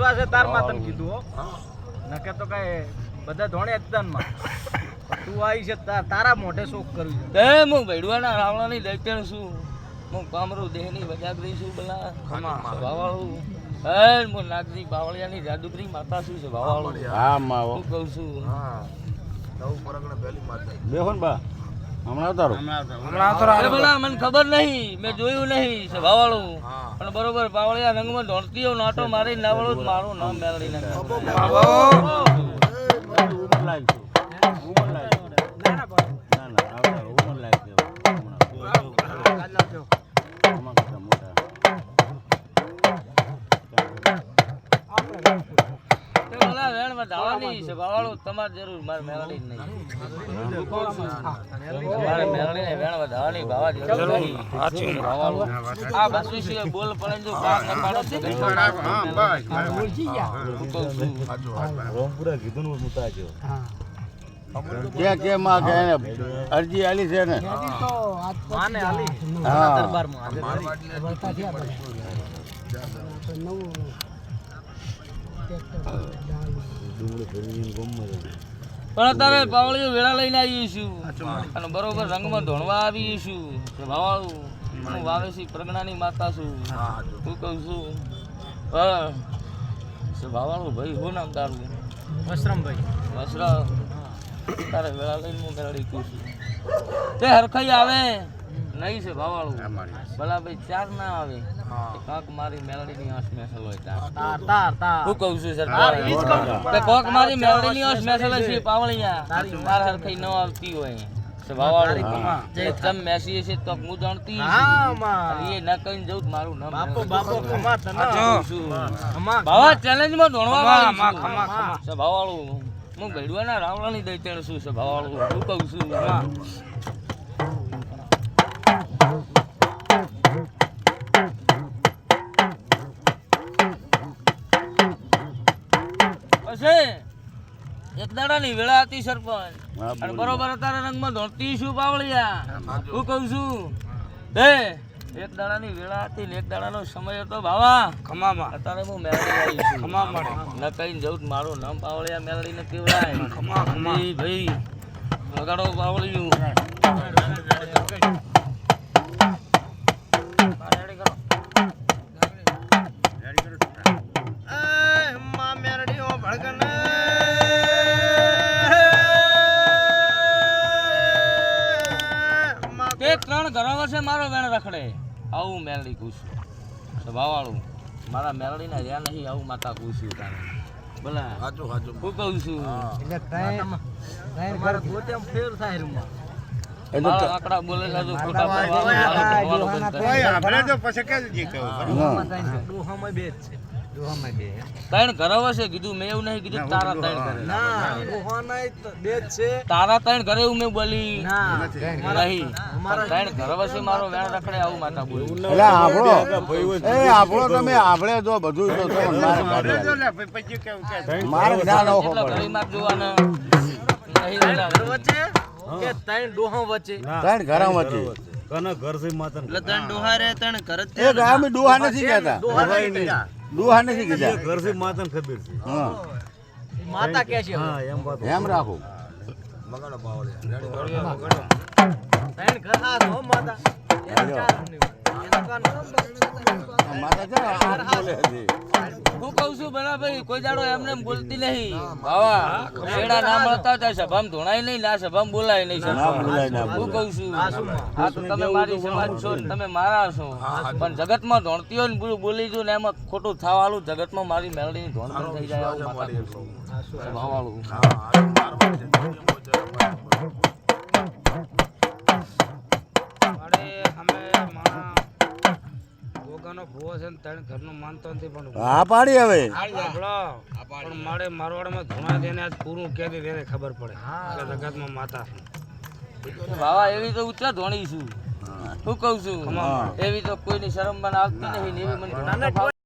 તાર માં તને કીધું હો નકે તો કઈ બધા ધોણે એકદનમાં તું આવી છે તારા મોઢે શોક કર્યું છે એ હું ભેડવાના રાવણાની દૈત્યણ છું હું કામરૂ દેહની વજાગરી છું બલા ભાવાળું એ હું નાગજી બાવળિયાની જાદુગરી માતા છું છે ભાવાળું હા માં હું કહું છું હા નવ પરગણે પહેલી માતા બેહો ને બા હમણાં તારો એ બલા મને ખબર નહીં મેં જોયું નહીં છે ભાવાળું પણ બરોબર બાવળિયા રંગમાં દોડતીઓ નાટો મારી નાવળો મારું નામ મેળવી નાખે તમારે જરૂર મારે મેળવી નહીં મારે મેળવીને વેણ વધારવાની ભાવા જરૂર નહીં આ બસ વિશે બોલ પડે જો કામ ન પાડો રોમપુરા કીધું નું મુતાજો કે માં કે અરજી આલી છે ને માને આલી હા દરબારમાં પણ અત્યારે પાવળીઓ વેળા લઈને આવીએ છું અને બરોબર રંગમાં ધોણવા આવીએ છું ભાવાળું હું વાવેશી પ્રજ્ઞાની માતા છું હું કહું છું ભાવાળું ભાઈ શું નામ તારું વસરામભાઈ વસરા તારે વેળા લઈને હું મેળવી કહું છું તે હરખાઈ આવે નહીં છે ભાવાળું ભલા ભાઈ ચાર ના આવે કાંક મારી મેલડીની આંખ મેસલ હોય તાર હું કહું છું સરકાર કોક મારી મેલડીની આંખ મેસલ છે પાવળિયા તાર હરખાઈ ન આવતી હોય ભાવાળું જે તમ મેસી છે તો હું જાણતી હા માં એ ન કહીને જઉં મારું નામ બાપો ખમા તને ભાવા ચેલેન્જમાં દોડવા વાળું છે ભાવાળું હું ભેડવાના રાવણાની દૈત્યણ છું છે ભાવાળું હું કહું છું એક દાડાની વેળા હતી સરપંચ અને બરોબર અત્યારે રંગમાં ધોતી છું પાવળિયા હું કહું છું એક દાડાની વેળા હતી ને એક દાડાનો સમય હતો ભાવા ખમામાં અત્યારે હું મેળવી આવી છું ખમા મળે ન કહીને જવું મારું નામ પાવળિયા મેળવીને કેવડાય ખમા ભાઈ વગાડો પાવળિયું ત્રણ ઘરો વર્ષે મારો વેણ રખડે આવું મેલડી કુશું ભાવાળું મારા મેલડીને રહ્યા નહીં આવું માતા કુશું તારે બોલા હાચું હાચું હું કહું છું મારા ગોતે ફેર થાય રૂમમાં મારા આંકડા બોલે સાજુ ખોટા આપણે તો પછી કે જી કહું ડોહામાં બે જ છે ડોહામાં બે ત્રણ ઘરો વર્ષે કીધું મેં એવું નહીં કીધું તારા ત્રણ ઘરે ના ડોહાના બે જ છે તારા ત્રણ ઘરે એવું મેં બોલી ના નહીં ત્રણ ઘરો વર્ષે મારો વેણ રખડે આવું માતા બોલી એટલે આપણો તમે આપણે જો બધું તો મારે પછી કેવું કે મારે જ્ઞાન ઓછો એટલા પડે ઘરે માર જોવાના નહીં ઘર વચ્ચે કે ત્રણ ડોહા વચ્ચે ત્રણ ઘરા વચ્ચે એટલે ત્રણ ડોહા રે ત્રણ ઘર જ એ ગામ ડોહા નથી કહેતા ડોહા નથી કીધા હા માતા કે છે એમ રાખો મગાડો બાવળે રેડી ત્રણ ઘર આ તો માતા એના ચાર એના કાન માતા છે બોલે છે હું કહું છું બના ભાઈ કોઈ દાડો એમને બોલતી નહીં બાવા શેડા ના મળતા ત્યાં સભામાં ધોણાય નહીં ના સભામાં બોલાય નહીં ના બોલાય ના હું કહું છું આ તો તમે મારી સમાજ છો ને તમે મારા છો પણ જગતમાં ધોણતી હોય ને બોલી જો ને એમાં ખોટું થવાળું જગતમાં મારી મેલડીની ધોણ પણ થઈ જાય આવું માતા કહું છું સભાવાળું હા પાડી હવે પણ મારે મારવાડમાં ધોણા દેને આજ પૂરું કે દે તેને ખબર પડે કે જગતમાં માતા બાવા એવી તો ઉતરા ધોણી છું શું કહું છું એવી તો કોઈની શરમ મને આવતી નહીં ને એવી મને